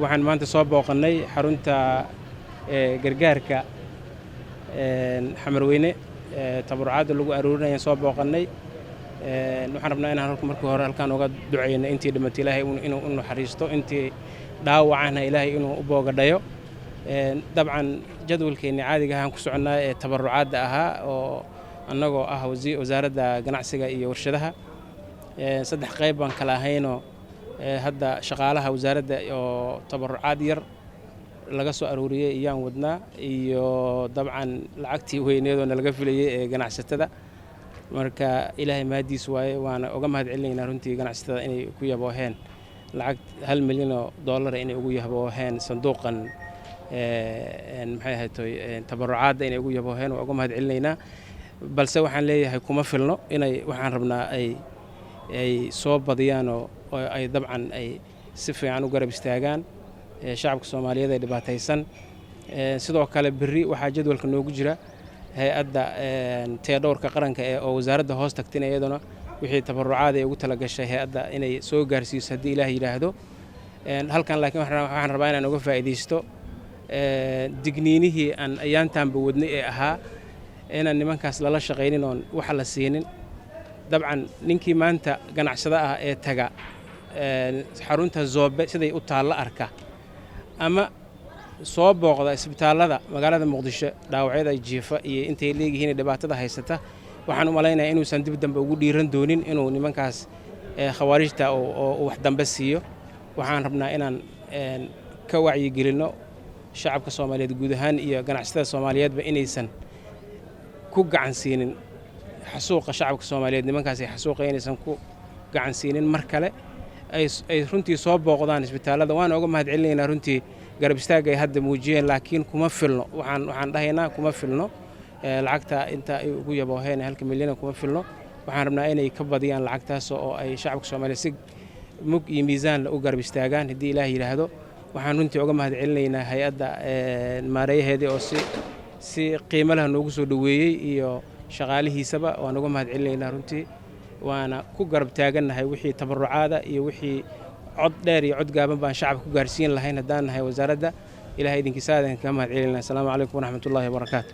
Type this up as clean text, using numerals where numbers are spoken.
waxaan maanta soo booqannay xarunta gargaarka xamarweyne tabarucaadda lagu aruurinayaan soo booqannay. waxaan rabnaa inaan markii hore halkaan uga duceyno intii dhimatay ilaahay inuu u naxariisto, intii dhaawacana ilaahay inuu u boogadhayo. dabcan jadwalkeenni caadiga ahaan ku soconnaa ee tabarucaadda ahaa oo annagoo ah wasaaradda ganacsiga iyo warshadaha. saddex qayb baan kala ahaynoo hadda shaqaalaha wasaaradda oo tabarucaad yar laga soo aruuriyey iyaan wadnaa, iyo dabcan lacagtii weyneedoo nalaga filayey ee ganacsatada. marka ilaahay mahadiis waaye, waana uga mahad celinaynaa runtii ganacsatada inay ku yabooheen lacag $1 milyan inay ugu yabooheen sanduuqan maxay ahaytoy tabarucaadda inay ugu yabooheen, waa uga mahad celinaynaa. balse waxaan leeyahay kuma filno, waxaan rabnaa ay soo badiyaan oo ay dabcan ay si fiican u garab istaagaan shacabka Soomaaliyeed ee dhibaataysan. sidoo kale berri waxaa jadwalka noogu jira hay'adda taageerka qaranka oo wasaaradda hoos tagtay iyaduna wixii tabarucaad ay ugu tala gashay hay'adda inay soo gaarsiiso haddii Ilaahay yiraahdo. halkan laakiin waxaan rabaa inaan uga faa'iideysto digniinihii aan ayaantaanba wadnay ee ahaa inaan nimankaas lala shaqaynin oon waxa la siinin. dabcan ninkii maanta ganacsada ah ee taga xarunta Zoobe siday u taalla arka, ama soo booqda isbitaallada magaalada Muqdisho dhaawacyada jiifa iyo intay leeyihiin dhibaatada haysata, waxaan u malaynayaa inuusan dib dambe ugu dhiiran doonin inuu nimankaas khawaarijta oo wax dambe siiyo. waxaan rabnaa inaan ka wacyigelinno shacabka Soomaaliyeed guud ahaan iyo ganacsatada Soomaaliyeedba inaysan ku gacan siinin xasuuqa shacabka Soomaaliyeed. nimankaas ay xasuuqayaan inaysan ku gacan siinin, mar kale ay runtii soo booqdaan isbitaallada. waan uga mahad celinaynaa runtii garab istaagga ay hadda muujiyeen, laakiin kuma filno. waxaan dhahaynaa kuma filno lacagta inta ay ugu yabooheen $1 milyan kuma filno. waxaan rabnaa inay ka badiyaan lacagtaas oo ay shacabka Soomaaliyeed si mug iyo miisaan u garab istaagaan haddii Ilaahay yiraahdo. waxaan runtii uga mahad celinaynaa hay'adda maareeyaheedii oo si qiimo leh noogu soo dhaweeyey iyo shaqaalihiisaba. waan uga mahad celinaynaa runtii, waana ku garab taagannahay wixii tabarucaada iyo wixii cod dheer iyo cod gaaban baan shacabka ku gaarsiin lahayn haddaan nahay wasaaradda. ilaahay idinkiisa aadan ka mahad celinaa. asalaamu calaykum waraxmatullaahi wabarakaatu.